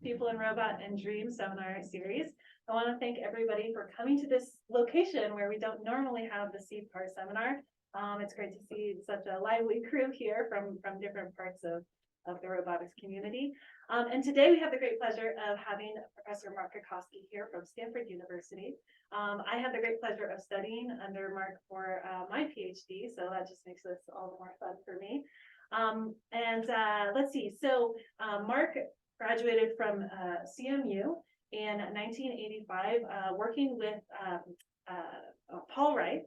People in Robot and Dream seminar series. I want to thank everybody for coming to this location where we don't normally have the CPAR seminar. It's great to see such a lively crew here from different parts of the robotics community. And today we have the great pleasure of having Professor Mark Cutkosky here from Stanford University. I had the great pleasure of studying under Mark for my PhD, so that just makes this all the more fun for me. Let's see, so Mark graduated from CMU in 1985, working with Paul Wright,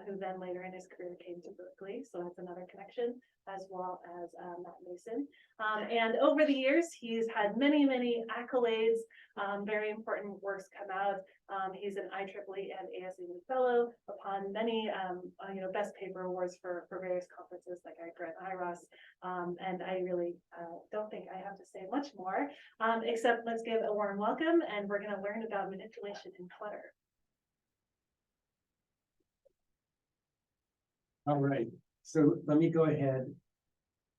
who then later in his career came to Berkeley, so that's another connection, as well as Matt Mason. And over the years, he's had many accolades, very important works come out. He's an IEEE and ASME fellow upon many best paper awards for various conferences like ICRA and IROS. And I really don't think I have to say much more, except let's give a warm welcome, and we're going to learn about manipulation and clutter. All right, so let me go ahead.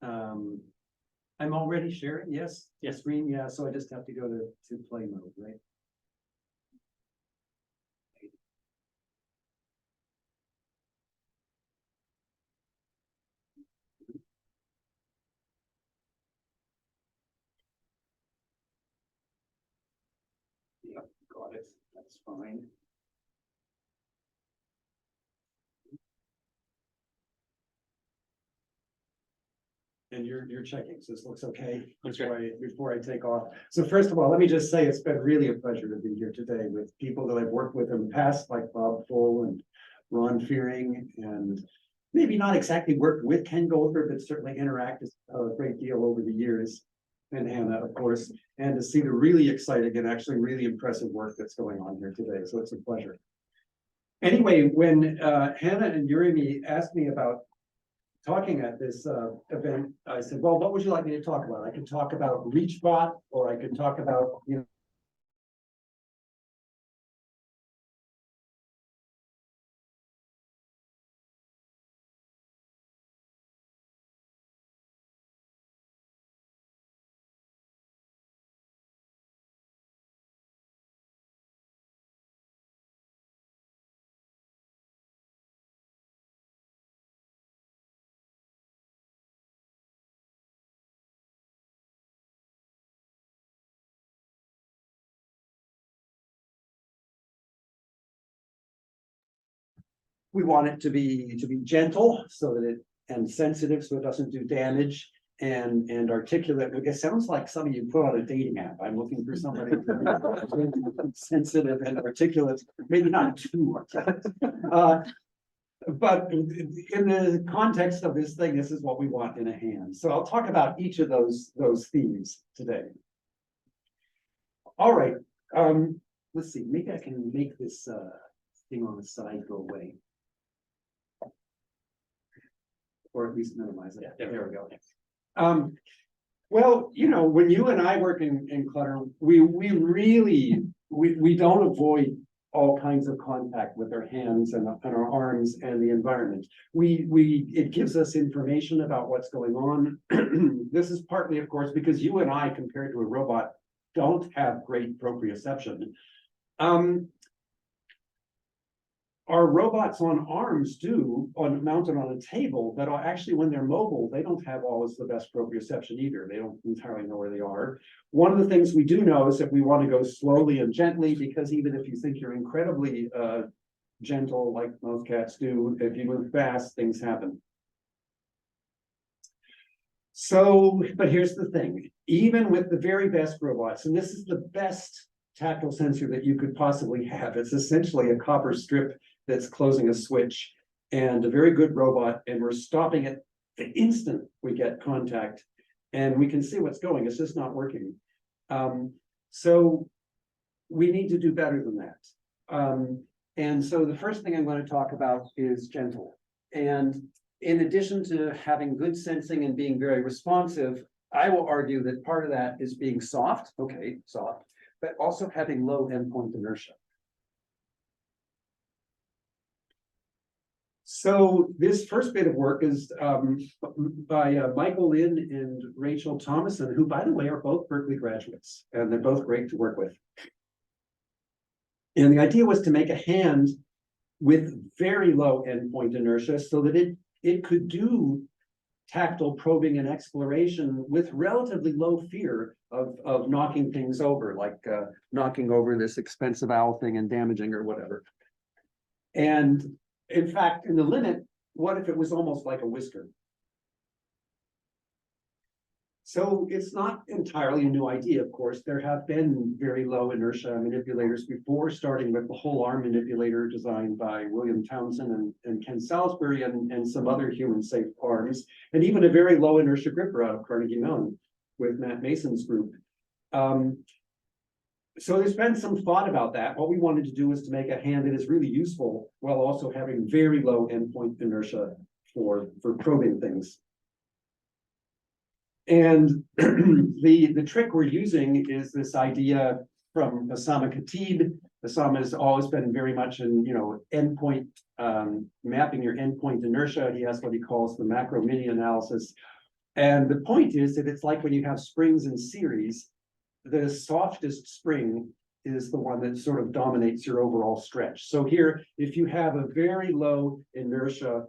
I'm already sharing, yes? Yes, screen, yeah, so I just have to go to play mode, right? Yep, got it, that's fine. And you're checking, so this looks okay before I take off. So first of all, let me just say it's been really a pleasure to be here today with people that I've worked with in the past, like Bob Full and Ron Fearing, and maybe not exactly worked with Ken Goldberg, but certainly interacted a great deal over the years, and Hannah, of course, and to see the really exciting and actually really impressive work that's going on here today. So it's a pleasure. Anyway, when Hannah and Yurimi asked me about talking at this event, I said, well, what would you like me to talk about? I could talk about ReachBot, or I could talk about, we want it to be gentle so that and sensitive so it doesn't do damage, and articulate. It sounds like something you put on a dating app. I'm looking for somebody sensitive and articulate, maybe not too articulate. But in the context of this thing, this is what we want in a hand. So I'll talk about each of those themes today. All right. Let's see. Maybe I can make this thing on the side go away, or at least minimize it. Yeah, there we go. Well, when you and I work in Clutter, we really don't avoid all kinds of contact with our hands and our arms and the environment. It gives us information about what's going on. This is partly, of course, because you and I, compared to a robot, don't have great proprioception. Our robots on arms mounted on a table, but actually when they're mobile, they don't have always the best proprioception either. They don't entirely know where they are. One of the things we do know is that we want to go slowly and gently, because even if you think you're incredibly gentle, like most cats do, if you move fast, things happen. So, but here's the thing, even with the very best robots, and this is the best tactile sensor that you could possibly have, it's essentially a copper strip that's closing a switch, and a very good robot, and we're stopping it the instant we get contact, and we can see what's going. It's just not working. So we need to do better than that. And so the first thing I'm going to talk about is gentle. And in addition to having good sensing and being very responsive, I will argue that part of that is being soft, soft, but also having low endpoint inertia. So this first bit of work is by Michael Lynn and Rachel Thomason, who, by the way, are both Berkeley graduates, and they're both great to work with. And the idea was to make a hand with very low endpoint inertia so that it could do tactile probing and exploration with relatively low fear of knocking things over, like knocking over this expensive owl thing and damaging or whatever. And in fact, in the limit, what if it was almost like a whisker? So it's not entirely a new idea, of course. There have been very low inertia manipulators before, starting with the whole arm manipulator designed by William Townsend and Ken Salisbury and some other human safe arms, and even a very low inertia gripper out of Carnegie Mellon with Matt Mason's group. So there's been some thought about that. What we wanted to do was to make a hand that is really useful while also having very low endpoint inertia for probing things. And the trick we're using is this idea from Osama Khatib. Osama has always been very much in, endpoint, mapping your endpoint inertia. He has what he calls the macro mini analysis. And the point is that it's like when you have springs in series, the softest spring is the one that sort of dominates your overall stretch. So here, if you have a very low inertia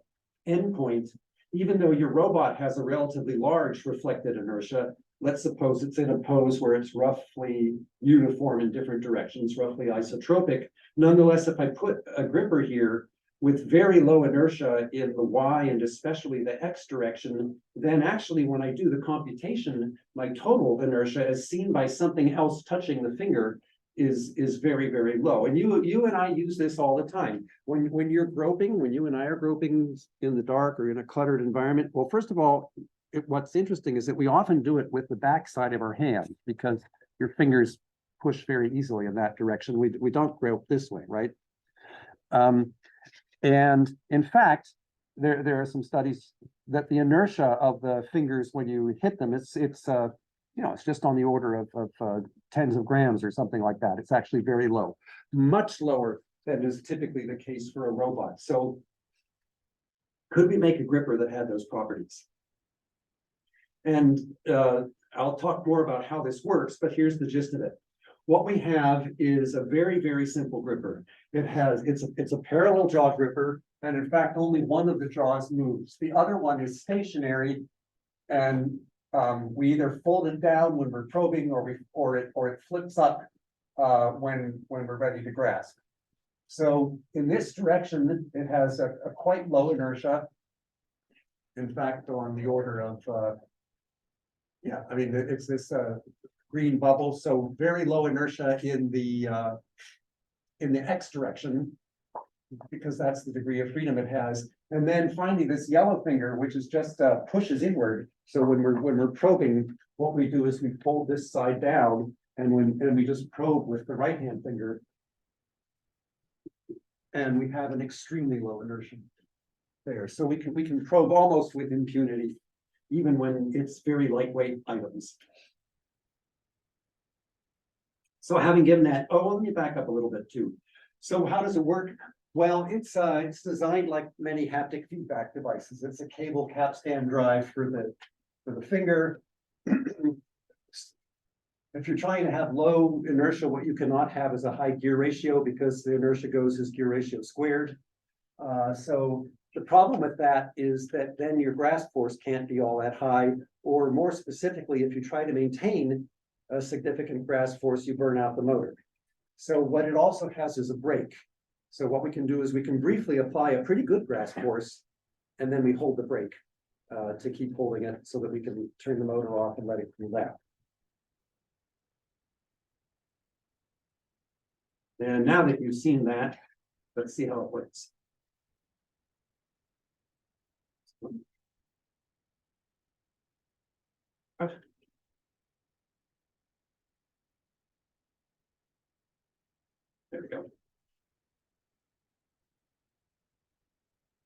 endpoint, even though your robot has a relatively large reflected inertia, let's suppose it's in a pose where it's roughly uniform in different directions, roughly isotropic. Nonetheless, if I put a gripper here with very low inertia in the Y and especially the X direction, then actually when I do the computation, my total inertia as seen by something else touching the finger is very, very low. And you and I use this all the time. When you're groping, when you and I are groping in the dark or in a cluttered environment, well, first of all, what's interesting is that we often do it with the back side of our hand because your fingers push very easily in that direction. We don't grope this way, right? And in fact, there are some studies that the inertia of the fingers when you hit them, it's just on the order of tens of grams or something like that. It's actually very low, much lower than is typically the case for a robot. So could we make a gripper that had those properties? And I'll talk more about how this works, but here's the gist of it. What we have is a very, very simple gripper. It's a parallel jaw gripper, and in fact, only one of the jaws moves. The other one is stationary, and we either fold it down when we're probing, or it flips up when we're ready to grasp. So in this direction, it has a quite low inertia. In fact, on the order of it's this green bubble, so very low inertia in the X direction, because that's the degree of freedom it has. And then finally, this yellow finger, which is just pushes inward. So when we're probing, what we do is we fold this side down, and we just probe with the right hand finger, and we have an extremely low inertia there. So we can probe almost with impunity, even when it's very lightweight items. So having given that, let me back up a little bit too. So how does it work? Well, it's designed like many haptic feedback devices. It's a cable capstan drive for the finger. If you're trying to have low inertia, what you cannot have is a high gear ratio, because the inertia goes as gear ratio squared. So the problem with that is that then your grasp force can't be all that high, or more specifically, if you try to maintain a significant grasp force, you burn out the motor. So what it also has is a brake. So what we can do is we can briefly apply a pretty good grasp force, and then we hold the brake to keep holding it so that we can turn the motor off and let it cool down. And now that you've seen that, let's see how it works. There we go.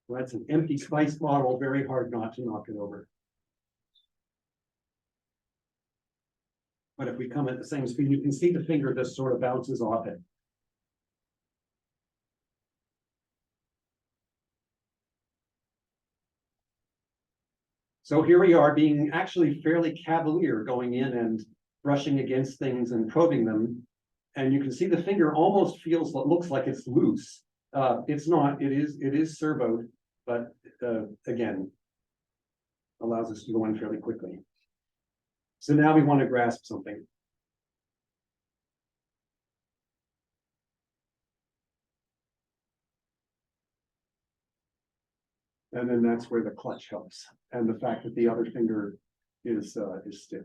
Well, that's an empty splice model, very hard not to knock it over. But if we come at the same speed, you can see the finger just sort of bounces off it. So here we are being actually fairly cavalier, going in and brushing against things and probing them. And you can see the finger almost feels, looks like it's loose. It's not, it is servoed, but again, allows us to go in fairly quickly. So now we want to grasp something. And then that's where the clutch helps, and the fact that the other finger is stiff.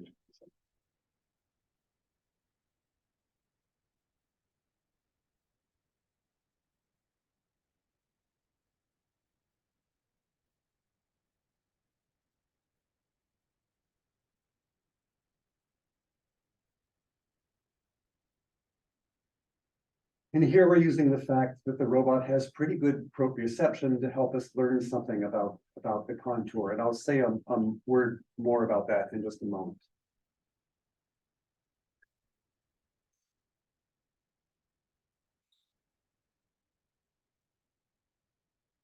And here we're using the fact that the robot has pretty good proprioception to help us learn something about the contour. And I'll say a word more about that in just a moment.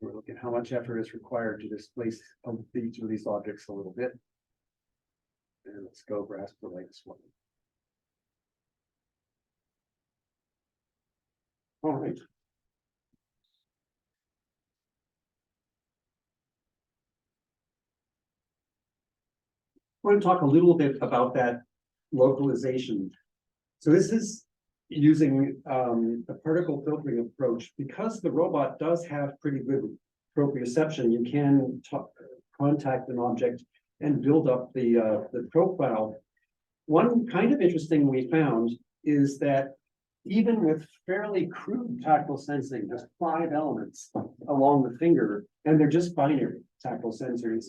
We're looking at how much effort is required to displace each of these objects a little bit. And let's go grasp the latest one. All right. I want to talk a little bit about that localization. So this is using a particle filtering approach. Because the robot does have pretty good proprioception, you can contact an object and build up the profile. One kind of interesting we found is that even with fairly crude tactile sensing, just 5 elements along the finger, and they're just binary tactile sensors,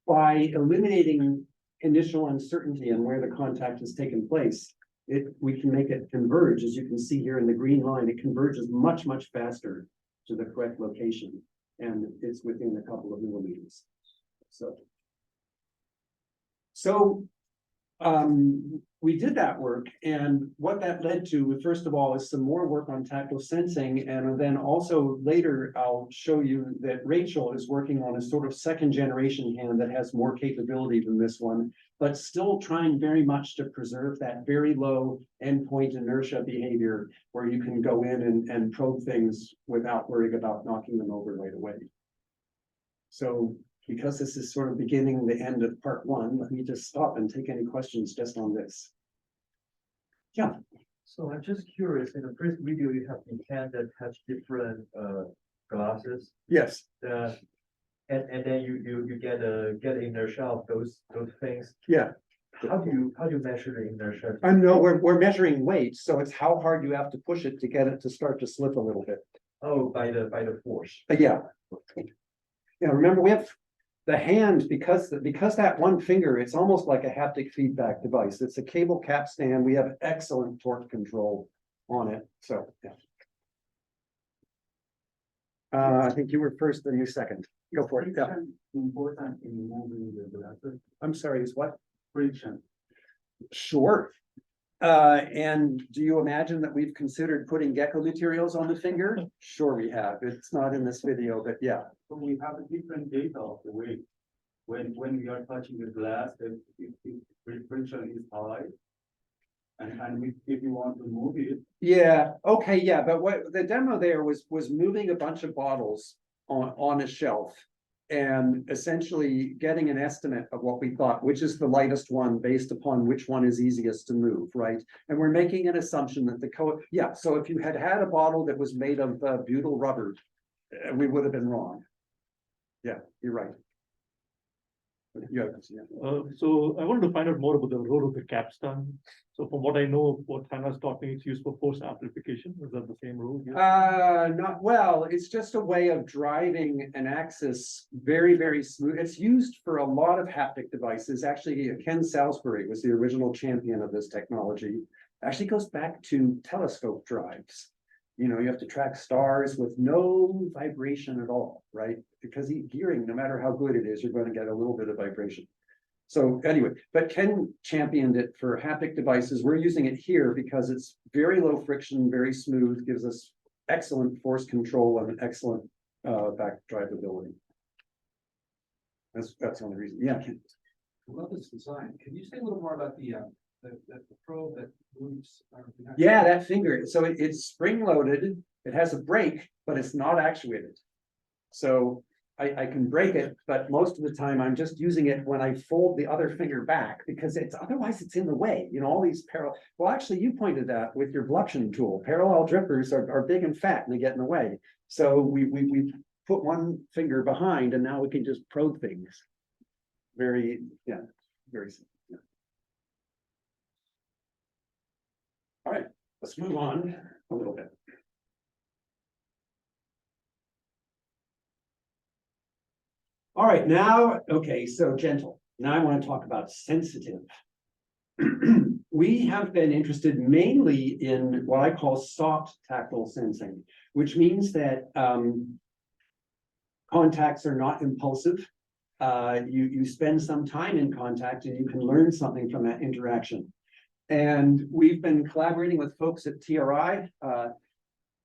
by eliminating initial uncertainty and where the contact has taken place, we can make it converge. As you can see here in the green line, it converges much, much faster to the correct location, and it's within a couple of millimeters. So we did that work, and what that led to, first of all, is some more work on tactile sensing, and then also later I'll show you that Rachel is working on a sort of second generation hand that has more capability than this one, but still trying very much to preserve that very low endpoint inertia behavior where you can go in and probe things without worrying about knocking them over right away. So because this is sort of beginning the end of part 1, let me just stop and take any questions just on this. Yeah. So I'm just curious, in the first video, you have the hand that has different glasses. Yes. And then you get inertia of those things. Yeah. How do you measure the inertia? No, we're measuring weight, so it's how hard you have to push it to get it to start to slip a little bit. Oh, by the force. Yeah. Yeah, remember we have the hand, because that one finger, it's almost like a haptic feedback device. It's a cable cap stand. We have excellent torque control on it. So yeah. I think you were first, then you second. Go for it. Yeah. Important in moving the glasses. I'm sorry, is what? Friction. Sure. And do you imagine that we've considered putting gecko materials on the finger? Sure we have. It's not in this video, but yeah. So we have a different data of the weight. When we are touching the glass, if friction is high, and if you want to move it. Yeah, okay, yeah, but what the demo there was moving a bunch of bottles on a shelf and essentially getting an estimate of what we thought, which is the lightest one based upon which one is easiest to move, right? And we're making an assumption that so if you had a bottle that was made of butyl rubber, we would have been wrong. Yeah, you're right. Yeah. So I wanted to find out more about the role of the capstan. So from what I know, what Hannah's taught me, it's used for force amplification. Is that the same role here? Not well. It's just a way of driving an axis very, very smooth. It's used for a lot of haptic devices. Actually, Ken Salisbury was the original champion of this technology. Actually goes back to telescope drives. You know, you have to track stars with no vibration at all, right? Because gearing, no matter how good it is, you're going to get a little bit of vibration. So anyway, but Ken championed it for haptic devices. We're using it here because it's very low friction, very smooth, gives us excellent force control and excellent back drivability. That's the only reason. Yeah. I love this design. Can you say a little more about the probe that moves? Yeah, that finger. So it's spring loaded. It has a brake, but it's not actuated. So I can break it, but most of the time I'm just using it when I fold the other finger back because otherwise it's in the way. You know, all these well, actually you pointed that with your bluxion tool. Parallel drippers are big and fat and they get in the way. So we put one finger behind and now we can just probe things. Very, yeah, very simple. Yeah. All right, let's move on a little bit. All right, now, okay, so gentle. Now I want to talk about sensitive. We have been interested mainly in what I call soft tactile sensing, which means that contacts are not impulsive. You spend some time in contact and you can learn something from that interaction. And we've been collaborating with folks at TRI.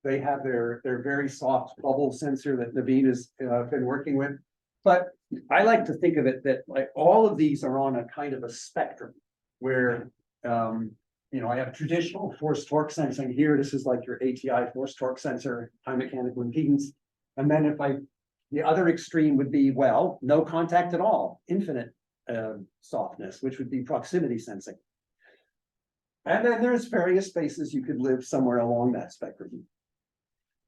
They have their very soft bubble sensor that Naveen has been working with. But I like to think of it that like all of these are on a kind of a spectrum where, you know, I have traditional force torque sensing here. This is like your ATI force torque sensor, high mechanical impedance. And then the other extreme would be, well, no contact at all, infinite softness, which would be proximity sensing. And then there's various spaces you could live somewhere along that spectrum.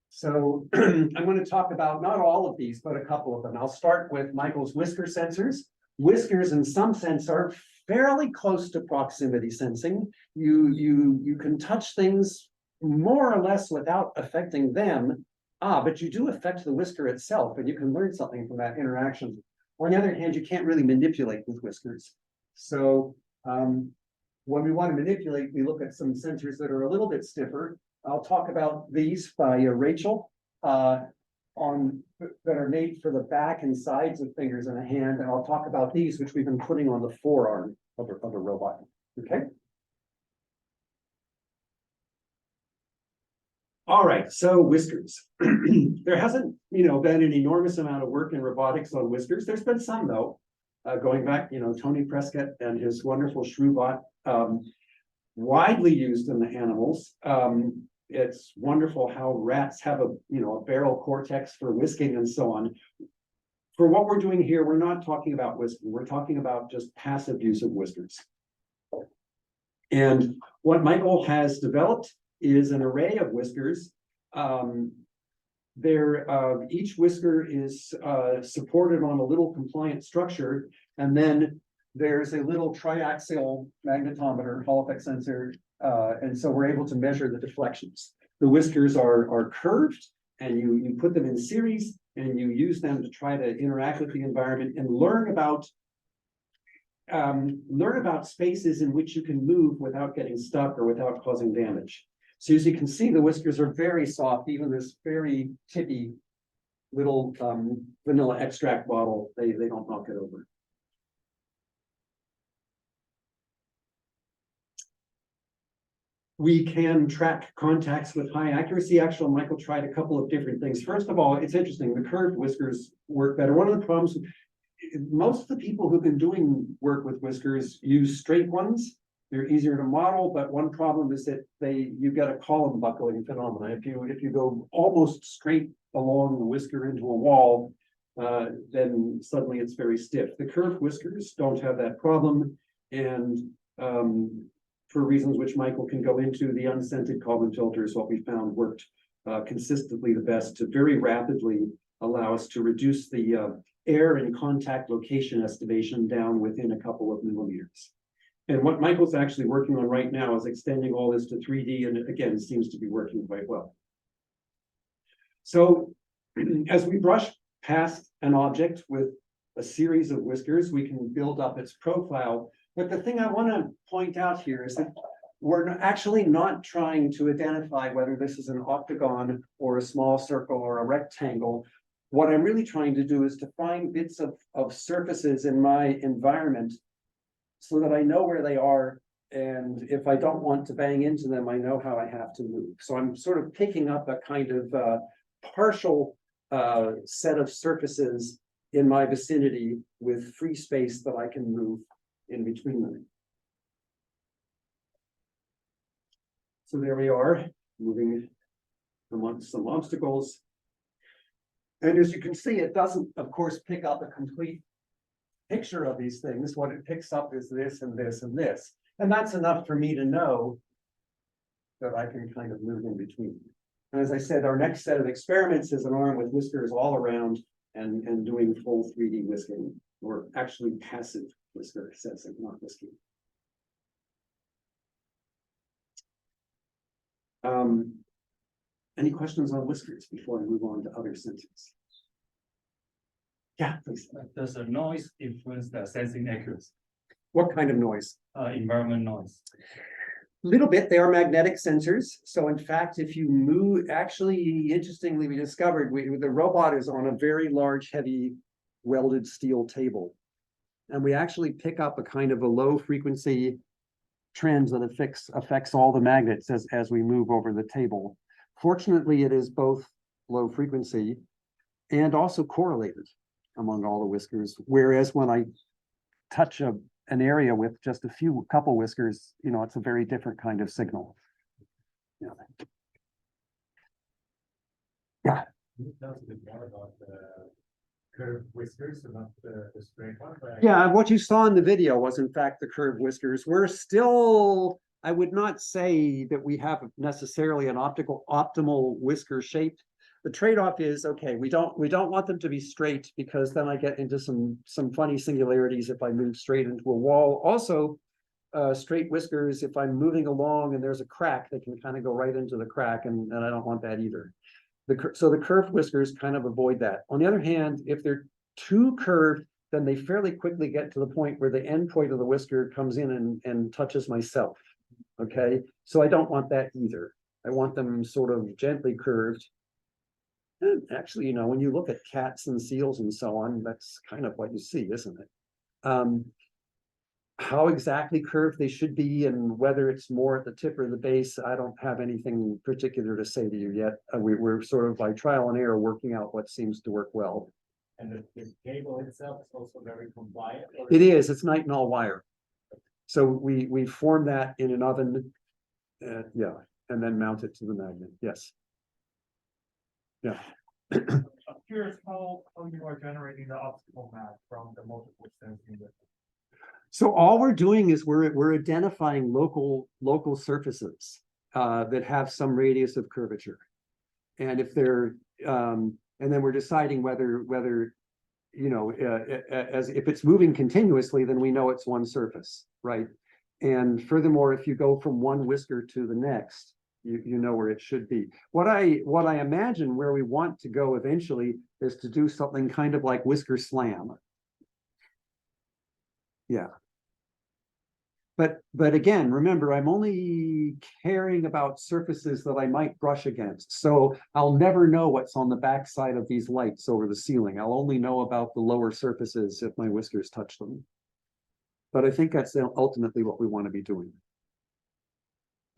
So I'm going to talk about not all of these, but a couple of them. I'll start with Michael's whisker sensors. Whiskers, in some sense, are fairly close to proximity sensing. You can touch things more or less without affecting them. But you do affect the whisker itself, and you can learn something from that interaction. On the other hand, you can't really manipulate with whiskers. So when we want to manipulate, we look at some sensors that are a little bit stiffer. I'll talk about these by Rachel that are made for the back and sides of fingers in a hand. And I'll talk about these, which we've been putting on the forearm of a robot. Okay. All right, so whiskers. There hasn't, been an enormous amount of work in robotics on whiskers. There's been some though, going back, Tony Prescott and his wonderful ShrewBot, widely used in the animals. It's wonderful how rats have a barrel cortex for whisking and so on. For what we're doing here, we're not talking about whisking. We're talking about just passive use of whiskers. And what Michael has developed is an array of whiskers. Each whisker is supported on a little compliant structure, and then there's a little triaxial magnetometer, Hall effect sensor, and so we're able to measure the deflections. The whiskers are curved, and you put them in series, and you use them to try to interact with the environment and learn about spaces in which you can move without getting stuck or without causing damage. So as you can see, the whiskers are very soft, even this very tippy little vanilla extract bottle, they don't knock it over. We can track contacts with high accuracy. Actually, Michael tried a couple of different things. First of all, it's interesting, the curved whiskers work better. One of the problems, most of the people who've been doing work with whiskers use straight ones. They're easier to model, but one problem is that you get a column buckling phenomenon. If you go almost straight along the whisker into a wall, then suddenly it's very stiff. The curved whiskers don't have that problem, and for reasons which Michael can go into, the unscented Kalman filter is what we found worked consistently the best to very rapidly allow us to reduce the air and contact location estimation down within a couple of millimeters. And what Michael's actually working on right now is extending all this to 3D, and again, seems to be working quite well. So as we brush past an object with a series of whiskers, we can build up its profile. But the thing I want to point out here is that we're actually not trying to identify whether this is an octagon or a small circle or a rectangle. What I'm really trying to do is to find bits of surfaces in my environment so that I know where they are, and if I don't want to bang into them, I know how I have to move. So I'm sort of picking up a kind of partial set of surfaces in my vicinity with free space that I can move in between them. So there we are, moving amongst some obstacles. And as you can see, it doesn't, of course, pick up a complete picture of these things. What it picks up is this and this and this. And that's enough for me to know that I can kind of move in between. And as I said, our next set of experiments is an arm with whiskers all around and doing full 3D whisking, or actually passive whisker sensing, not whisking. Any questions on whiskers before I move on to other sensors? Yeah, please. Does the noise influence the sensing accuracy? What kind of noise? Environment noise. Little bit, they are magnetic sensors. So in fact, if you move, actually, interestingly, we discovered the robot is on a very large, heavy welded steel table. And we actually pick up a kind of a low frequency trend that affects all the magnets as we move over the table. Fortunately, it is both low frequency and also correlated among all the whiskers. Whereas when I touch an area with just a couple whiskers, you know, it's a very different kind of signal. Yeah. Yeah. Can you tell us a bit more about the curved whiskers and not the straight one? Yeah, what you saw in the video was in fact the curved whiskers. We're still, I would not say that we have necessarily an optimal whisker shape. The trade-off is, okay, we don't want them to be straight because then I get into some funny singularities if I move straight into a wall. Also, straight whiskers, if I'm moving along and there's a crack, they can kind of go right into the crack, and I don't want that either. So the curved whiskers kind of avoid that. On the other hand, if they're too curved, then they fairly quickly get to the point where the end point of the whisker comes in and touches myself. Okay, so I don't want that either. I want them sort of gently curved. And actually, you know, when you look at cats and seals and so on, that's kind of what you see, isn't it? How exactly curved they should be and whether it's more at the tip or the base, I don't have anything particular to say to you yet. We're sort of by trial and error working out what seems to work well. And the cable itself is also very compliant? It is, it's nitinol wire. So we form that in an oven, yeah, and then mount it to the magnet, yes. Yeah. I'm curious how you are generating the obstacle map from the multiple sensing. So all we're doing is we're identifying local surfaces that have some radius of curvature, and if they're and then we're deciding whether you know as if it's moving continuously, then we know it's one surface, right? And furthermore, if you go from one whisker to the next, you know where it should be. What I imagine where we want to go eventually is to do something kind of like whisker slam. Yeah. But again, remember, I'm only caring about surfaces that I might brush against. So I'll never know what's on the backside of these lights over the ceiling. I'll only know about the lower surfaces if my whiskers touch them. But I think that's ultimately what we want to be doing.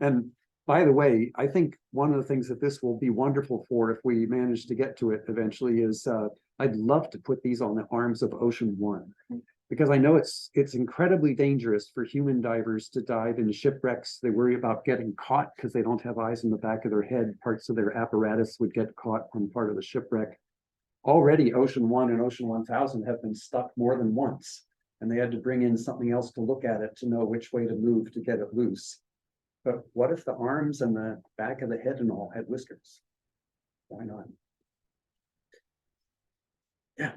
And by the way, I think one of the things that this will be wonderful for if we manage to get to it eventually is I'd love to put these on the arms of Ocean One. Because I know it's incredibly dangerous for human divers to dive in shipwrecks. They worry about getting caught because they don't have eyes in the back of their head. Parts of their apparatus would get caught on part of the shipwreck. Already Ocean One and Ocean 1000 have been stuck more than once, and they had to bring in something else to look at it to know which way to move to get it loose. But what if the arms and the back of the head and all had whiskers? Why not? Yeah.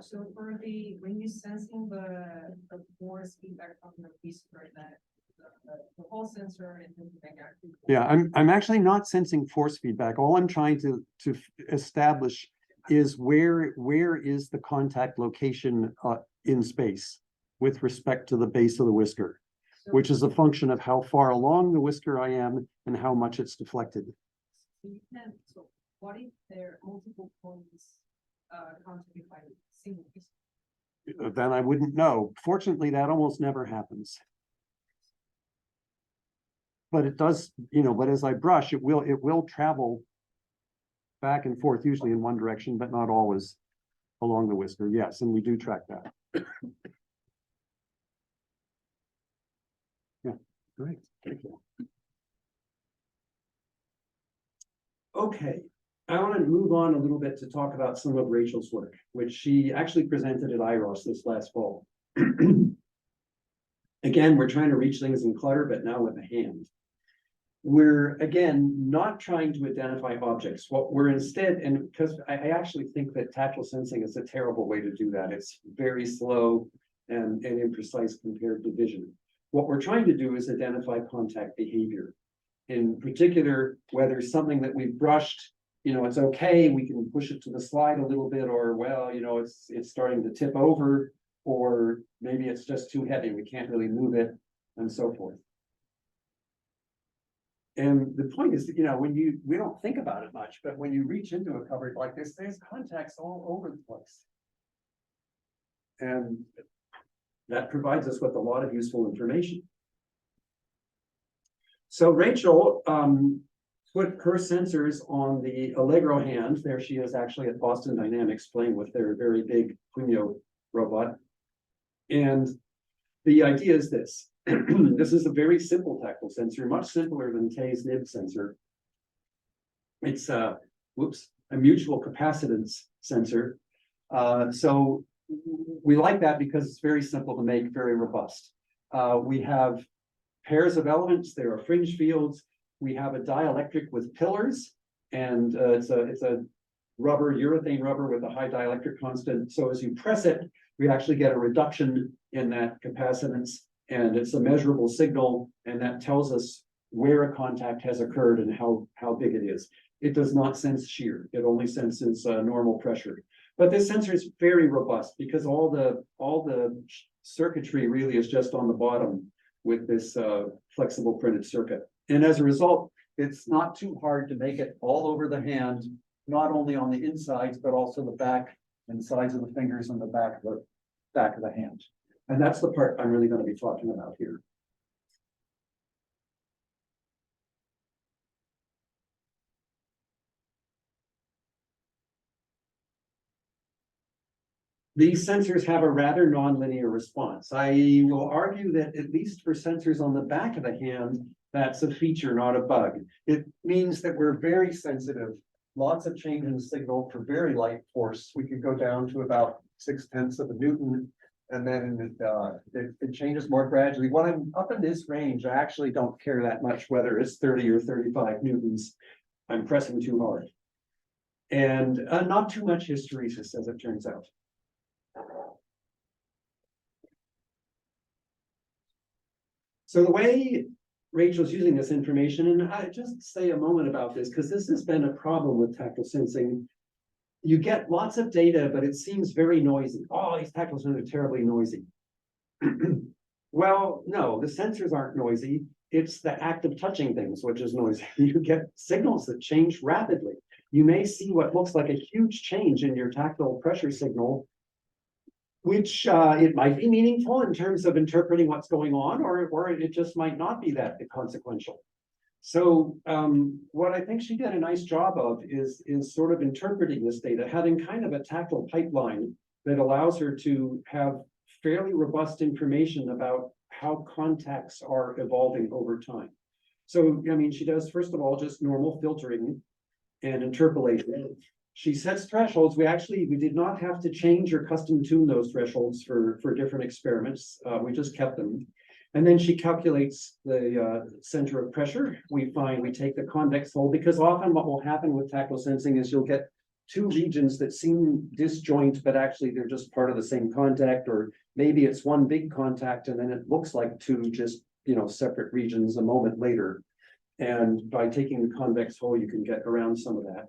So for when you're sensing the force feedback from the whisker, that the whole sensor and the actually. Yeah, I'm actually not sensing force feedback. All I'm trying to establish is where is the contact location in space with respect to the base of the whisker, which is a function of how far along the whisker I am and how much it's deflected. So what if there are multiple points contributed by a single whisker? Then I wouldn't know. Fortunately, that almost never happens. But it does, you know, but as I brush, it will travel back and forth, usually in one direction, but not always. along the whisker, yes, and we do track that. Yeah, great, thank you. Okay, I want to move on a little bit to talk about some of Rachel's work, which she actually presented at IROS this last fall. Again, we're trying to reach things in Clutter, but now with a hand. We're, again, not trying to identify objects. What we're instead, and because I actually think that tactile sensing is a terrible way to do that. It's very slow and imprecise compared to vision. What we're trying to do is identify contact behavior. In particular, whether something that we've brushed, you know, it's okay, we can push it to the slide a little bit, or well, you know, it's starting to tip over, or maybe it's just too heavy, we can't really move it, and so forth. And the point is that, you know, we don't think about it much, but when you reach into a cupboard like this, there's contacts all over the place. And that provides us with a lot of useful information. So Rachel put her sensors on the Allegro hand. There she is actually at Boston Dynamics playing with their very big Punyo robot. And the idea is this. This is a very simple tactile sensor, much simpler than Kay's nib sensor. It's a mutual capacitance sensor. So we like that because it's very simple to make, very robust. We have pairs of elements, there are fringe fields. We have a dielectric with pillars, and it's a rubber, urethane rubber with a high dielectric constant. So as you press it, we actually get a reduction in that capacitance, and it's a measurable signal, and that tells us where a contact has occurred and how big it is. It does not sense shear, it only senses normal pressure. But this sensor is very robust because all the circuitry really is just on the bottom with this flexible printed circuit. And as a result, it's not too hard to make it all over the hand, not only on the insides, but also the back and sides of the fingers and the back of the hand. And that's the part I'm really going to be talking about here. These sensors have a rather nonlinear response. I will argue that at least for sensors on the back of the hand, that's a feature, not a bug. It means that we're very sensitive. Lots of change in the signal for very light force. We could go down to about 0.6 of a Newton, and then it changes more gradually. When I'm up in this range, I actually don't care that much whether it's 30 or 35 Newtons. I'm pressing too hard. And not too much hysteresis, as it turns out. So the way Rachel's using this information, and I just say a moment about this, because this has been a problem with tactile sensing. You get lots of data, but it seems very noisy. Oh, these tactile sensors are terribly noisy. Well, no, the sensors aren't noisy. It's the act of touching things which is noisy. You get signals that change rapidly. You may see what looks like a huge change in your tactile pressure signal, which it might be meaningful in terms of interpreting what's going on, or it just might not be that consequential. So what I think she did a nice job of is sort of interpreting this data, having kind of a tactile pipeline that allows her to have fairly robust information about how contacts are evolving over time. So, I mean, she does, first of all, just normal filtering and interpolation. She sets thresholds. We did not have to change or custom tune those thresholds for different experiments. We just kept them. And then she calculates the center of pressure. We take the convex hull, because often what will happen with tactile sensing is you'll get two regions that seem disjoint, but actually they're just part of the same contact, or maybe it's one big contact and then it looks like two just, you know, separate regions a moment later. And by taking the convex hull, you can get around some of that.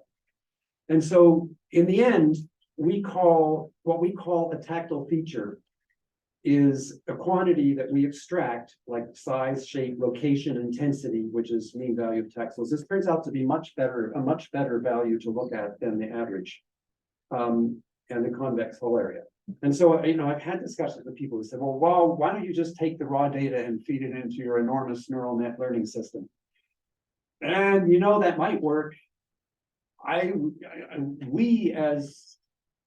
And so in the end, what we call a tactile feature is a quantity that we extract, like size, shape, location, intensity, which is mean value of tactiles. This turns out to be a much better value to look at than the average and the convex hull area. And so, you know, I've had discussions with people who said, well, why don't you just take the raw data and feed it into your enormous neural net learning system? And, you know, that might work. We as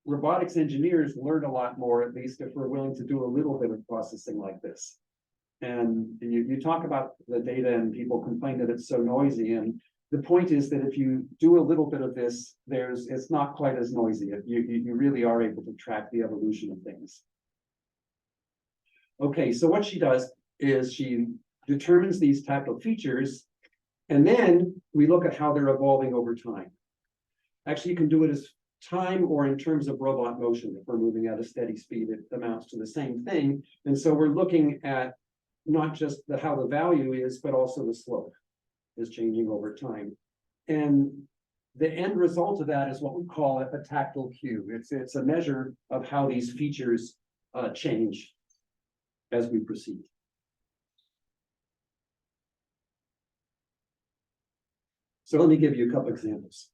robotics engineers learn a lot more, at least if we're willing to do a little bit of processing like this. And you talk about the data and people complain that it's so noisy, and the point is that if you do a little bit of this, it's not quite as noisy. You really are able to track the evolution of things. Okay, so what she does is she determines these tactile features, and then we look at how they're evolving over time. Actually, you can do it as time or in terms of robot motion. If we're moving at a steady speed, it amounts to the same thing. And so we're looking at not just how the value is, but also the slope is changing over time. And the end result of that is what we call a tactile cue. It's a measure of how these features change as we proceed. So let me give you a couple examples.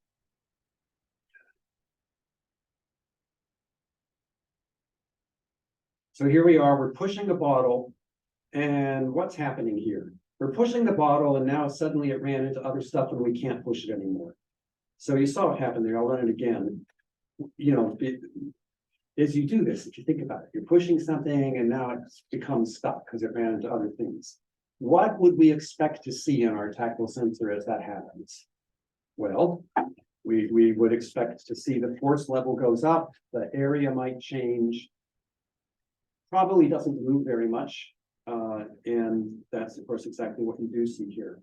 So here we are, we're pushing a bottle, and what's happening here? We're pushing the bottle, and now suddenly it ran into other stuff and we can't push it anymore. So you saw what happened there. I'll run it again. You know, as you do this, if you think about it, you're pushing something and now it's become stuck because it ran into other things. What would we expect to see in our tactile sensor as that happens? Well, we would expect to see the force level goes up, the area might change, probably doesn't move very much. And that's, of course, exactly what you do see here.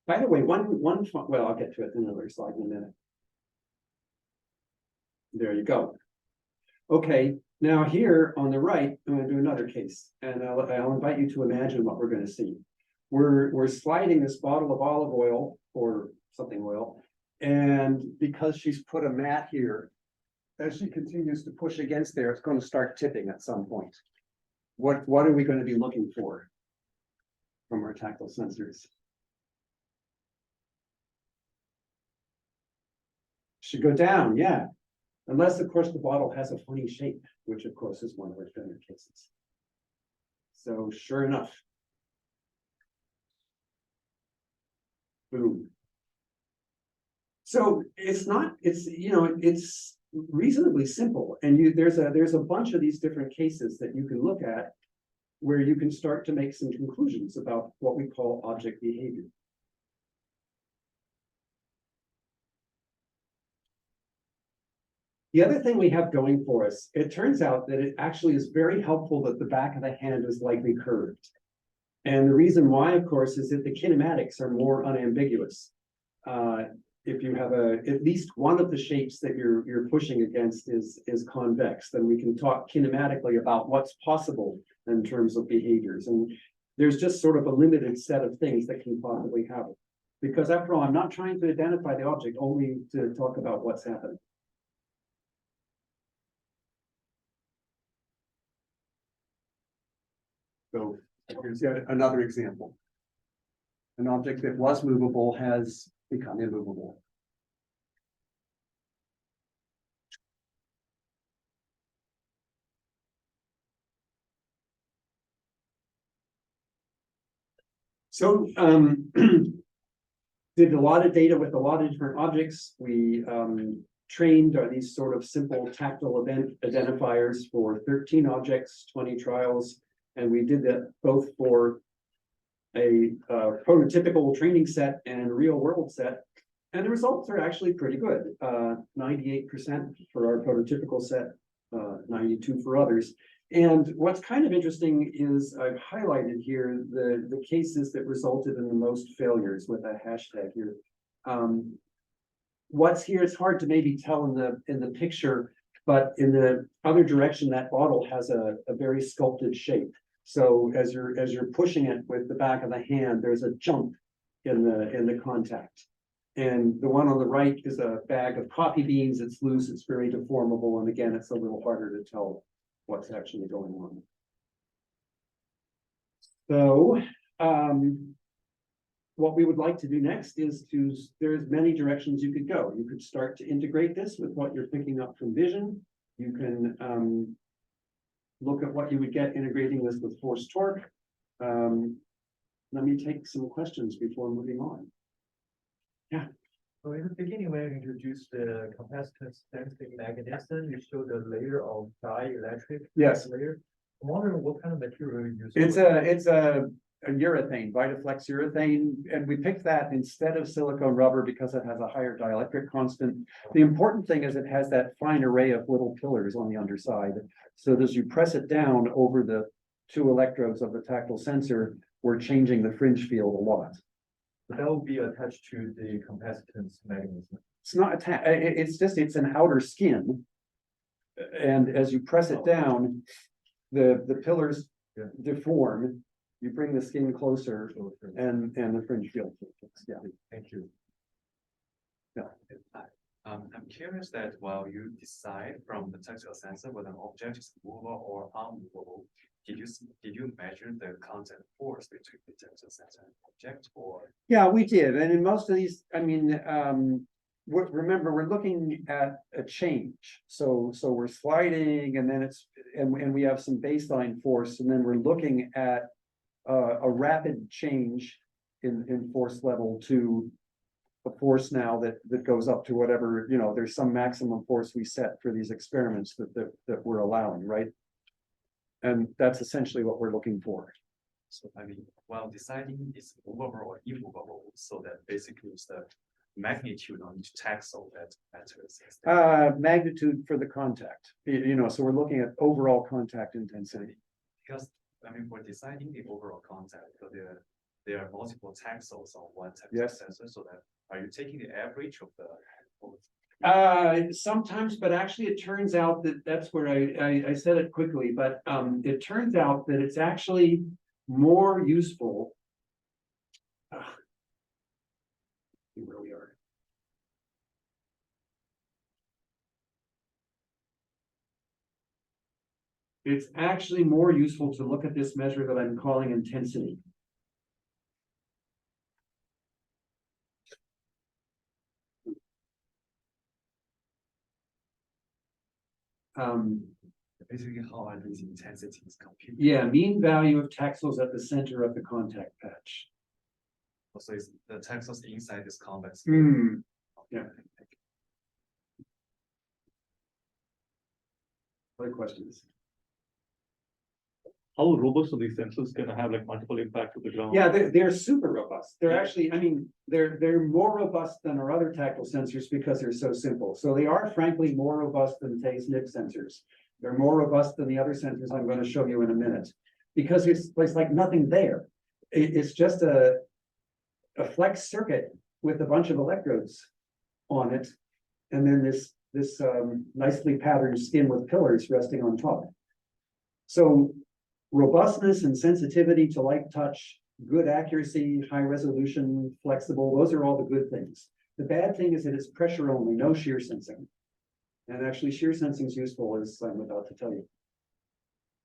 By the way, well, I'll get to it in another slide in a minute. There you go. Okay, now here on the right, I'm going to do another case, and I'll invite you to imagine what we're going to see. We're sliding this bottle of olive oil or something oil, and because she's put a mat here, as she continues to push against there, it's going to start tipping at some point. What are we going to be looking for from our tactile sensors? Should go down, yeah. Unless, of course, the bottle has a funny shape, which, of course, is one of our standard cases. So, sure enough. Boom. So it's reasonably simple, and there's a bunch of these different cases that you can look at where you can start to make some conclusions about what we call object behavior. The other thing we have going for us, it turns out that it actually is very helpful that the back of the hand is lightly curved. And the reason why, of course, is that the kinematics are more unambiguous. If you have at least one of the shapes that you're pushing against is convex, then we can talk kinematically about what's possible in terms of behaviors. And there's just sort of a limited set of things that can possibly happen. Because after all, I'm not trying to identify the object, only to talk about what's happening. So here's yet another example. An object that was movable has become immovable. So did a lot of data with a lot of different objects. We trained these sort of simple tactile event identifiers for 13 objects, 20 trials, and we did that both for a prototypical training set and real world set. And the results are actually pretty good. 98% for our prototypical set, 92 for others. And what's kind of interesting is I've highlighted here the cases that resulted in the most failures with a hashtag here. What's here, it's hard to maybe tell in the picture, but in the other direction, that bottle has a very sculpted shape. So as you're pushing it with the back of the hand, there's a jump in the contact. And the one on the right is a bag of coffee beans. It's loose, it's very deformable, and again, it's a little harder to tell what's actually going on. So what we would like to do next is there's many directions you could go. You could start to integrate this with what you're picking up from vision. You can look at what you would get integrating this with force torque. Let me take some questions before moving on. Yeah. So in the beginning, when you introduced the capacitance sensing mechanism, you showed a layer of dielectric. Yes. Layer. I'm wondering what kind of material you use. It's a urethane, Vitaflex urethane, and we picked that instead of silicone rubber because it has a higher dielectric constant. The important thing is it has that fine array of little pillars on the underside. So that as you press it down over the two electrodes of the tactile sensor, we're changing the fringe field a lot. But that will be attached to the capacitance mechanism. It's not attached, it's an outer skin. And as you press it down, the pillars Yeah. deform, you bring the skin closer and the fringe field. Yeah. Thank you. I'm curious that while you decide from the tactile sensor whether an object is movable or unmovable, did you measure the contact force between the tactile sensor and object, or? Yeah, we did. And in most of these, I mean, remember, we're looking at a change. So we're sliding and then and we have some baseline force, and then we're looking at a rapid change in force level to a force now that goes up to whatever, there's some maximum force we set for these experiments that we're allowing, right? And that's essentially what we're looking for. So I mean, while deciding is movable or immovable, so that basically it's the magnitude on each taxel that matters. Magnitude for the contact, so we're looking at overall contact intensity. Because I mean, for deciding the overall contact, so there are multiple taxels on one tactile Yes. sensor, so that are you taking the average of the? Sometimes, but actually it turns out that's where I said it quickly, but it turns out that it's actually more useful. See where we are. It's actually more useful to look at this measure that I'm calling intensity. Basically, how are these intensities computed? Yeah, mean value of taxels at the center of the contact patch. So is the taxels inside this convex? Yeah. Other questions? How robust are these sensors gonna have like multiple impact to the ground? Yeah, they're super robust. They're actually, I mean, they're more robust than our other tactile sensors because they're so simple. So they are frankly more robust than today's NIP sensors. They're more robust than the other sensors I'm going to show you in a minute. Because it's like nothing there. It's just a flex circuit with a bunch of electrodes on it. And then this nicely patterned skin with pillars resting on top. So robustness and sensitivity to light touch, good accuracy, high resolution, flexible, those are all the good things. The bad thing is that it's pressure only, no shear sensing. And actually shear sensing is useful, as I'm about to tell you.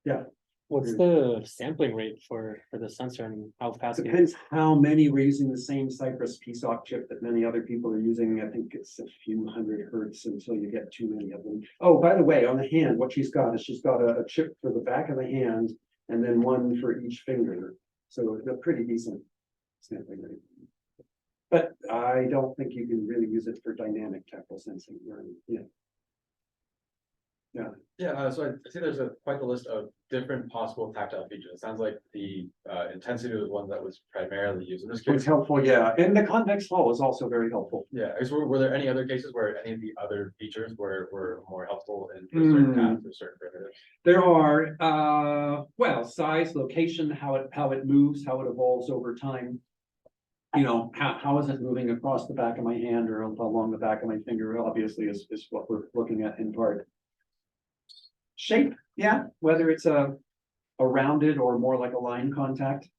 Yeah. What's the sampling rate for the sensor and how fast? Depends how many we're using the same Cypress PSOC chip that many other people are using. I think it's a few hundred hertz until you get too many of them. Oh, by the way, on the hand, what she's got is she's got a chip for the back of the hand and then one for each finger. So it's a pretty decent sampling rate. But I don't think you can really use it for dynamic tactile sensing. Yeah, so I see there's quite a list of different possible tactile features. It sounds like the intensity was one that was primarily used. I'm just It's curious. helpful, yeah. And the convex hull is also very helpful. Yeah, I guess were there any other cases where any of the other features were more helpful in certain paths or certain primitives? There are, well, size, location, how it moves, how it evolves over time. How is it moving across the back of my hand or along the back of my finger, obviously is what we're looking at in part. Shape, yeah, whether it's a rounded or more like a line contact.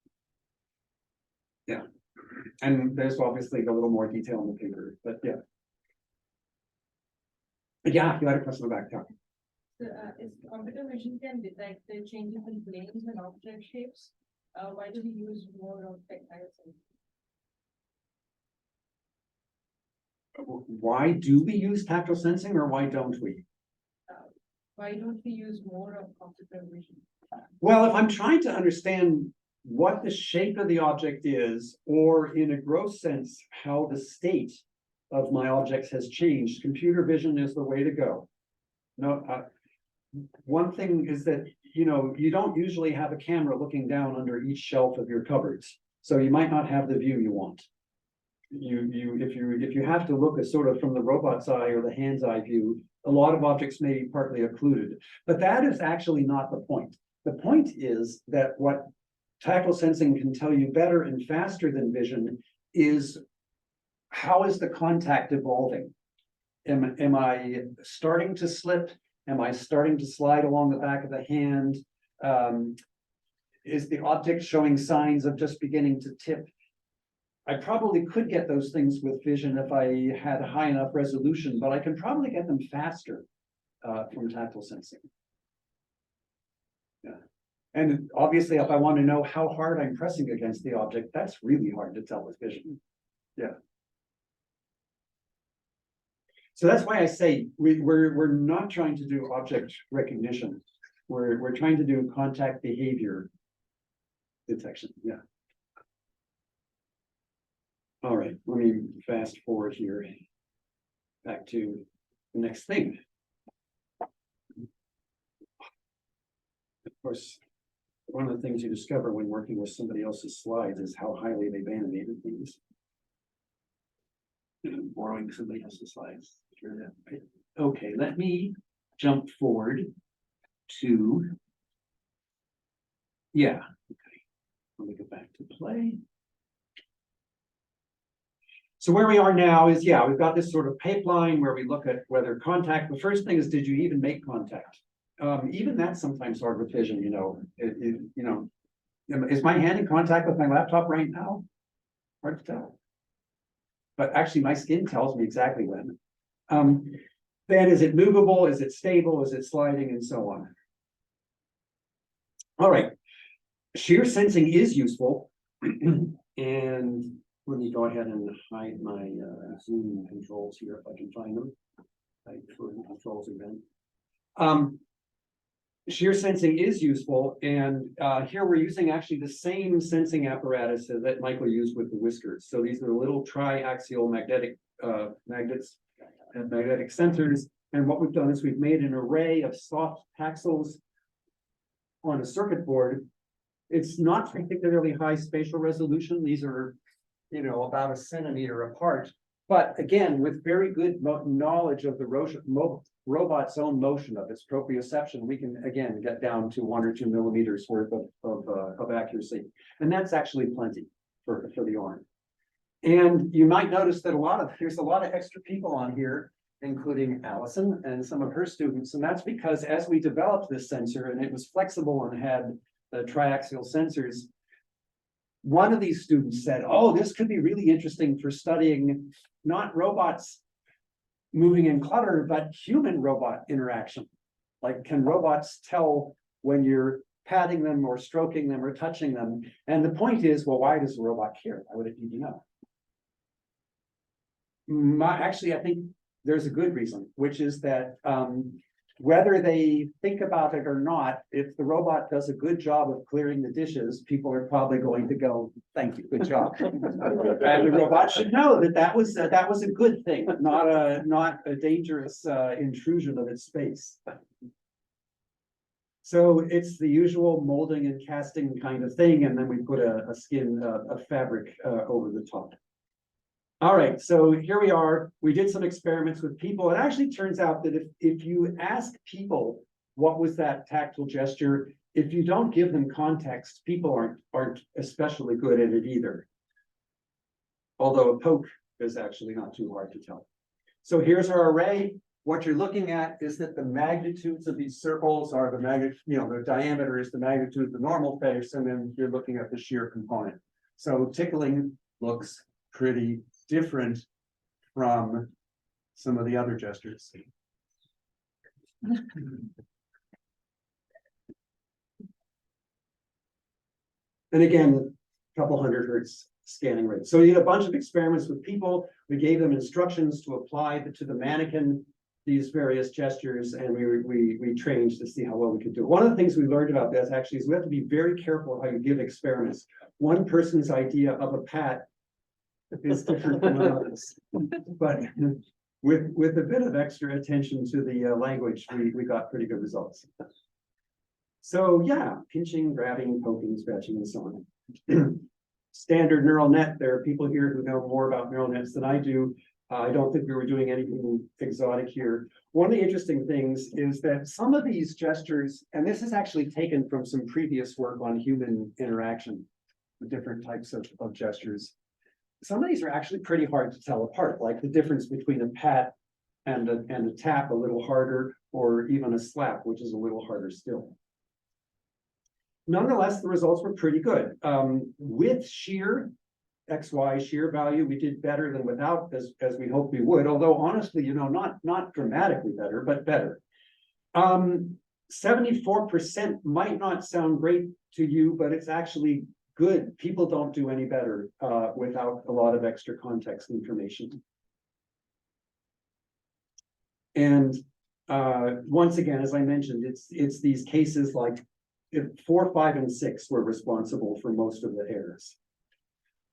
Yeah, and there's obviously a little more detail in the paper, but yeah. Yeah, you had a question about that. So, if computer vision can detect the changes in planes and object shapes, why do we use more of tactile sensing? Why do we use tactile sensing or why don't we? Why don't we use more of computer vision? Well, if I'm trying to understand what the shape of the object is, or in a gross sense, how the state of my objects has changed. Computer vision is the way to go. No, one thing is that, you know, you don't usually have a camera looking down under each shelf of your cupboards, so you might not have the view you want. If you have to look at sort of from the robot's eye or the hand's eye view, a lot of objects may be partly occluded, but that is actually not the point. The point is that what tactile sensing can tell you better and faster than vision is how is the contact evolving? Am I starting to slip? Am I starting to slide along the back of the hand? Is the object showing signs of just beginning to tip? I probably could get those things with vision if I had a high enough resolution, but I can probably get them faster from tactile sensing. Yeah. And obviously, if I want to know how hard I'm pressing against the object, that's really hard to tell with vision. Yeah. So that's why I say we're not trying to do object recognition. We're trying to do contact behavior detection. Yeah. All right, let me fast forward here. Back to the next thing. Of course, one of the things you discover when working with somebody else's slides is how highly they've animated things. Borrowing somebody else's slides. Okay, let me jump forward to, yeah, okay. Let me go back to play. So where we are now is, yeah, we've got this sort of pipeline where we look at whether contact, the first thing is, did you even make contact? Even that's sometimes hard with vision, you know, you know, is my hand in contact with my laptop right now? Hard to tell. But actually my skin tells me exactly when. Then is it movable? Is it stable? Is it sliding? And so on. All right. Shear sensing is useful. And let me go ahead and hide my zoom controls here if I can find them. Controls again. Shear sensing is useful, and here we're using actually the same sensing apparatus that Michael used with the whiskers. So these are little triaxial magnetic magnets and magnetic sensors. And what we've done is we've made an array of soft pixels on a circuit board. It's not particularly high spatial resolution. These are, you know, about a centimeter apart. But again, with very good knowledge of the robot's own motion of its proprioception, we can again get down to 1 or 2 millimeters worth of accuracy. And that's actually plenty for the arm. And you might notice that there's a lot of extra people on here, including Allison and some of her students. And that's because as we developed this sensor and it was flexible and had the triaxial sensors, one of these students said, oh, this could be really interesting for studying not robots moving in clutter, but human robot interaction. Like, can robots tell when you're patting them or stroking them or touching them? And the point is, well, why does the robot care? Why would it need to know? Actually, I think there's a good reason, which is that whether they think about it or not, if the robot does a good job of clearing the dishes, people are probably going to go, thank you, good job. And the robot should know that that was a good thing, not a dangerous intrusion of its space. So it's the usual molding and casting kind of thing, and then we put a skin, a fabric over the top. All right, so here we are. We did some experiments with people. It actually turns out that if you ask people what was that tactile gesture, if you don't give them context, people aren't especially good at it either. Although a poke is actually not too hard to tell. So here's our array. What you're looking at is that the magnitudes of these circles are the magnitude, you know, the diameter is the magnitude of the normal face, and then you're looking at the shear component. So tickling looks pretty different from some of the other gestures. And again, a couple 100 hertz scanning rate. So we did a bunch of experiments with people. We gave them instructions to apply to the mannequin these various gestures, and we trained to see how well we could do it. One of the things we learned about this actually is we have to be very careful how you give experiments. One person's idea of a pat is different from others. But with a bit of extra attention to the language, we got pretty good results. So yeah, pinching, grabbing, poking, scratching, and so on. Standard neural net, there are people here who know more about neural nets than I do. I don't think we were doing anything exotic here. One of the interesting things is that some of these gestures, and this is actually taken from some previous work on human interaction, with different types of gestures. Some of these are actually pretty hard to tell apart, like the difference between a pat and a tap a little harder, or even a slap, which is a little harder still. Nonetheless, the results were pretty good. With shear, XY shear value, we did better than without, as we hoped we would, although honestly, not dramatically better, but better. 74% might not sound great to you, but it's actually good. People don't do any better without a lot of extra context information. And once again, as I mentioned, it's these cases like 4, 5, and 6 were responsible for most of the errors.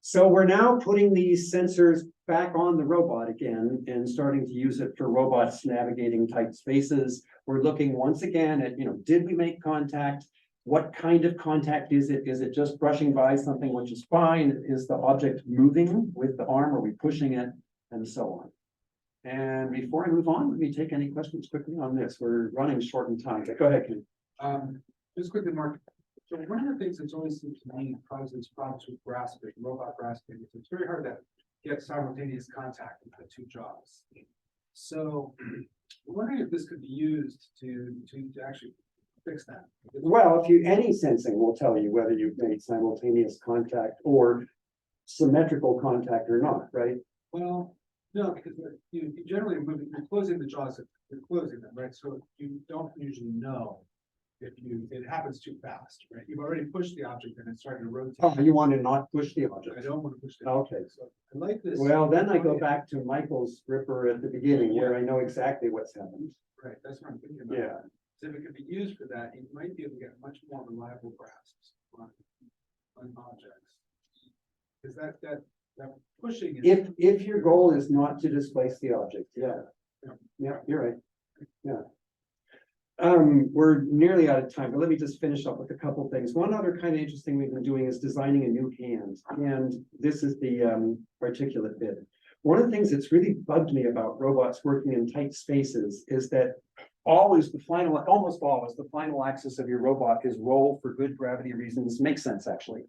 So we're now putting these sensors back on the robot again and starting to use it for robots navigating tight spaces. We're looking once again at, did we make contact? What kind of contact is it? Is it just brushing by something, which is fine? Is the object moving with the arm? Are we pushing it? And so on. And before I move on, let me take any questions quickly on this. We're running short in time, but go ahead, Ken. Just quickly, Mark. So one of the things that's always seemed to me causes problems with grasping, robot grasping, is it's very hard to get simultaneous contact with the two jaws. So I'm wondering if this could be used to actually fix that. Well, any sensing will tell you whether you've made simultaneous contact or symmetrical contact or not, right? Well, no, because you generally, when you're closing the jaws, you're closing them, right? So you don't usually know if it happens too fast, right? You've already pushed the object and it's starting to rotate. Oh, you want to not push the object? I don't want to push the Okay. object. So I like this. Well, then I go back to Michael's gripper at the beginning where I know exactly what's happened. Right, that's what I'm thinking about. Yeah. So if it could be used for that, you might be able to get much more reliable grasps on objects. Because that pushing is. If your goal is not to displace the object, yeah. Yeah, you're right. Yeah. We're nearly out of time, but let me just finish up with a couple things. One other kind of interesting we've been doing is designing a new hand, and this is the articulate bit. One of the things that's really bugged me about robots working in tight spaces is that almost always the final axis of your robot is roll for good gravity reasons. Makes sense, actually.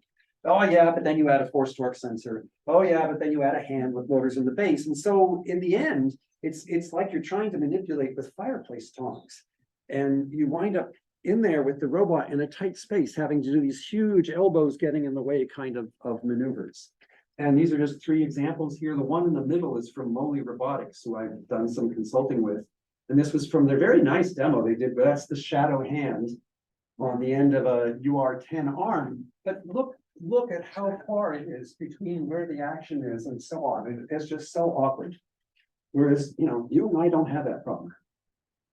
Oh yeah, but then you add a force torque sensor. Oh yeah, but then you add a hand with motors in the base. And so in the end, it's like you're trying to manipulate with fireplace tongs. And you wind up in there with the robot in a tight space, having to do these huge elbows getting in the way kind of maneuvers. And these are just 3 examples here. The one in the middle is from Moley Robotics, who I've done some consulting with. And this was from their very nice demo they did, but that's the shadow hand on the end of a UR10 arm. But look at how far it is between where the action is and so on. It's just so awkward. Whereas, you and I don't have that problem.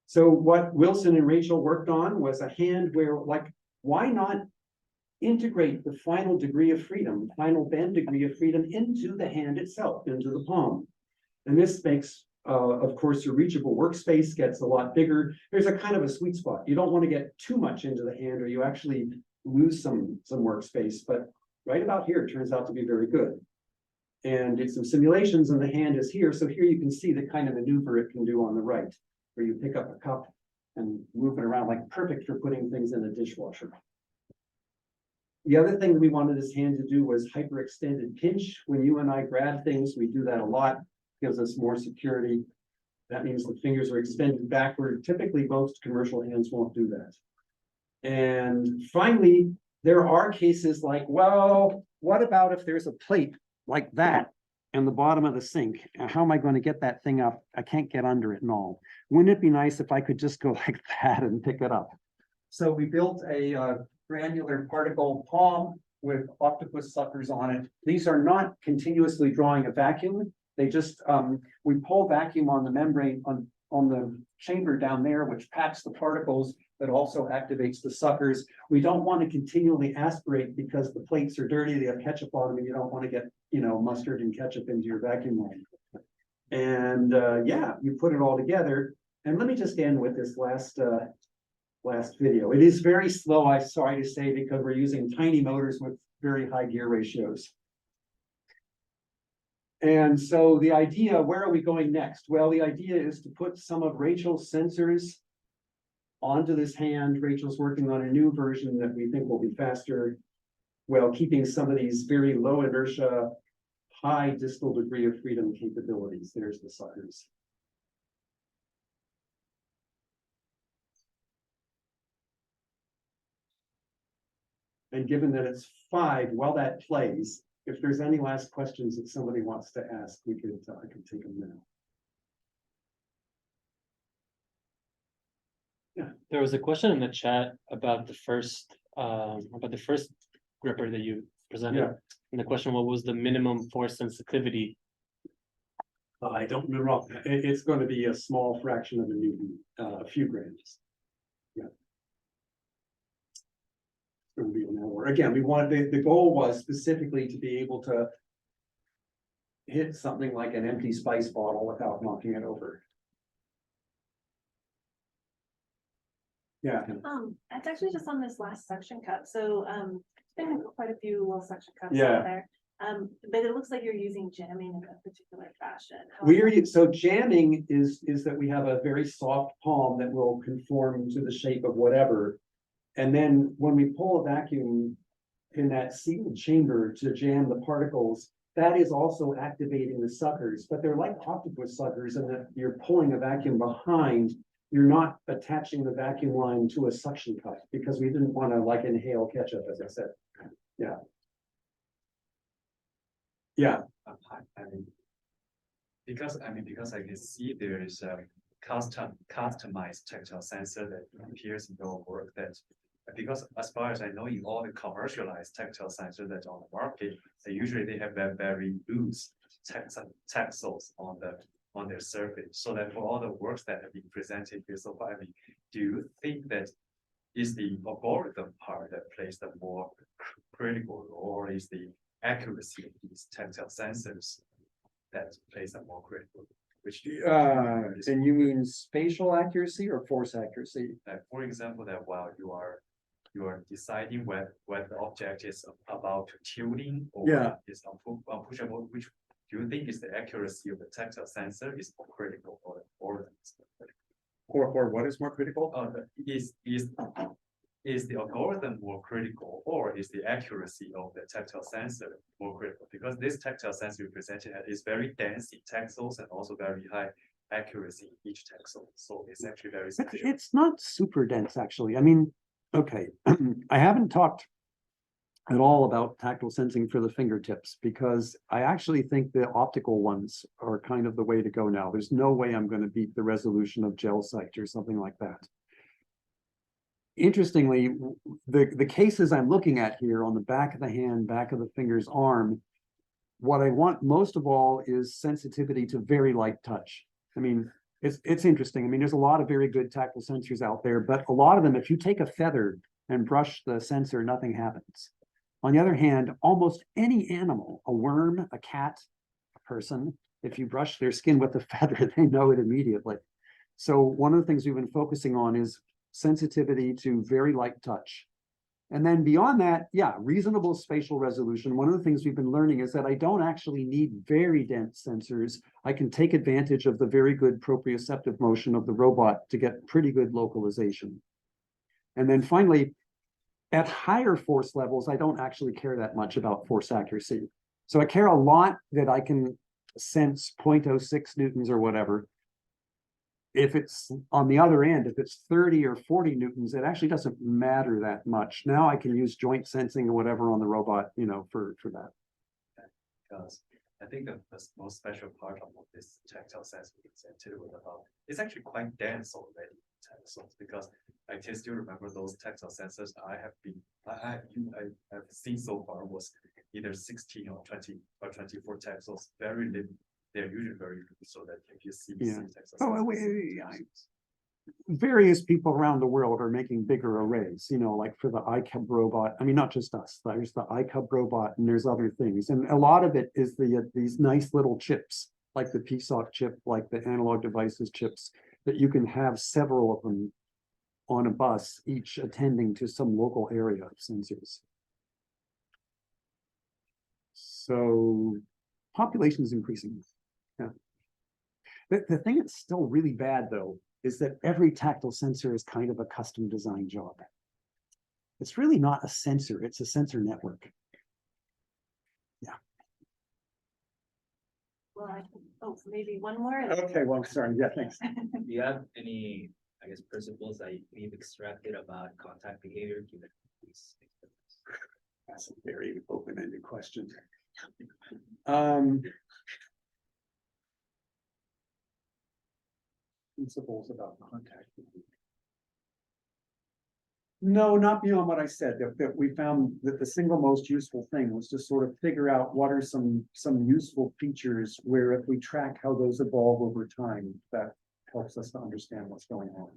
So what Wilson and Rachel worked on was a hand where, why not integrate the final degree of freedom, final bend degree of freedom into the hand itself, into the palm. And this makes, of course, your reachable workspace gets a lot bigger. There's a kind of a sweet spot. You don't want to get too much into the hand or you actually lose some workspace, but right about here, it turns out to be very good. And did some simulations and the hand is here. So here you can see the kind of maneuver it can do on the right, where you pick up a cup and move it around, like perfect for putting things in a dishwasher. The other thing we wanted this hand to do was hyperextended pinch. When you and I grab things, we do that a lot, gives us more security. That means the fingers are extended backward. Typically, most commercial hands won't do that. And finally, there are cases like, well, what about if there's a plate like that in the bottom of the sink? How am I going to get that thing up? I can't get under it and all. Wouldn't it be nice if I could just go like that and pick it up? So we built a granular particle palm with octopus suckers on it. These are not continuously drawing a vacuum. They just, we pull vacuum on the membrane, on chamber down there, which packs the particles, but also activates the suckers. We don't want to continually aspirate because the plates are dirty, they have ketchup on them, and you don't want to get, mustard and ketchup into your vacuum line. And yeah, you put it all together. And let me just end with this last video. It is very slow, I'm sorry to say, because we're using tiny motors with very high gear ratios. And so the idea, where are we going next? Well, the idea is to put some of Rachel's sensors onto this hand. Rachel's working on a new version that we think will be faster, while keeping some of these very low inertia, high distal degree of freedom capabilities. There's the suckers. And given that it's 5, while that plays, if there's any last questions that somebody wants to ask, I can take them now. There was a question in the chat about the first gripper that you presented. Yeah. And the question, what was the minimum force sensitivity? I don't remember. It's going to be a small fraction of a Newton, a few grams. Yeah. It's going to be an hour. Again, we wanted the goal was specifically to be able to hit something like an empty spice bottle without knocking it over. Yeah. It's actually just on this last suction cup. So there's been quite a few little suction cups Yeah. out there. But it looks like you're using jamming in a particular fashion. So jamming is that we have a very soft palm that will conform to the shape of whatever. And then when we pull a vacuum in that sealed chamber to jam the particles, that is also activating the suckers, but they're like octopus suckers, and that you're pulling a vacuum behind. You're not attaching the vacuum line to a suction cup because we didn't want to like inhale ketchup, as I said. Yeah. Yeah. Because I can see there is a customized tactile sensor that appears in your work, that because as far as I know, in all the commercialized tactile sensors that's on the market, they have a very loose textiles on their surface. So that for all the works that have been presented here so far, do you think that is the algorithm part that plays the more critical role, or is the accuracy of these tactile sensors that plays a more critical? Which And you mean spatial accuracy or force accuracy? for example, that while you are deciding whether the object is about to tilting or is unpushable, which do you think is the accuracy of the tactile sensor is more critical, or what is more critical? Is the algorithm more critical, or is the accuracy of the tactile sensor more critical? Because this tactile sensor you presented is very dense in texels and also very high accuracy in each texel. So it's actually very special. It's not super dense, actually. I mean, okay, I haven't talked at all about tactile sensing for the fingertips, because I actually think the optical ones are kind of the way to go now. There's no way I'm going to beat the resolution of gel sight or something like that. Interestingly, the cases I'm looking at here on the back of the hand, back of the finger's arm, what I want most of all is sensitivity to very light touch. I mean, it's interesting. I mean, there's a lot of very good tactile sensors out there, but a lot of them, if you take a feather and brush the sensor, nothing happens. On the other hand, almost any animal, a worm, a cat, a person, if you brush their skin with a feather, they know it immediately. So one of the things we've been focusing on is sensitivity to very light touch. And then beyond that, yeah, reasonable spatial resolution. One of the things we've been learning is that I don't actually need very dense sensors. I can take advantage of the very good proprioceptive motion of the robot to get pretty good localization. And then finally, at higher force levels, I don't actually care that much about force accuracy. So I care a lot that I can sense 0.06 newtons or whatever. If it's on the other end, if it's 30 or 40 newtons, it actually doesn't matter that much. Now I can use joint sensing or whatever on the robot, for that. Because I think the most special part of this tactile sensor it's actually quite dense already. Because I can still remember those tactile sensors I've seen so far was either 16 or 20 or 24 texels, very they're usually very good, so that if you see. Yeah. syntax Oh, assessments- various people around the world are making bigger arrays, you know, like for the iCub robot. I mean, not just us, there's the iCub robot and there's other things. And a lot of it is these nice little chips, like the PSOC chip, like the analog devices chips, that you can have several of them on a bus, each attending to some local area of sensors. So population is increasing. Yeah. The thing that's still really bad though, is that every tactile sensor is kind of a custom design job. It's really not a sensor, it's a sensor network. Yeah. Well, oh, maybe one more. Okay, well, sorry, yeah, thanks. Do you have any, I guess, principles that we've extracted about contact behavior given these experiments? That's a very open-ended question. Principles about contact. No, not beyond what I said, that we found that the single most useful thing was to sort of figure out what are some useful features where if we track how those evolve over time, that helps us to understand what's going on.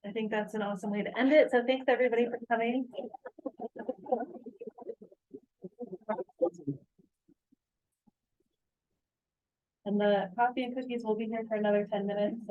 I think that's an awesome way to end it. So thanks everybody for coming. And the coffee and cookies will be here for another 10 minutes. So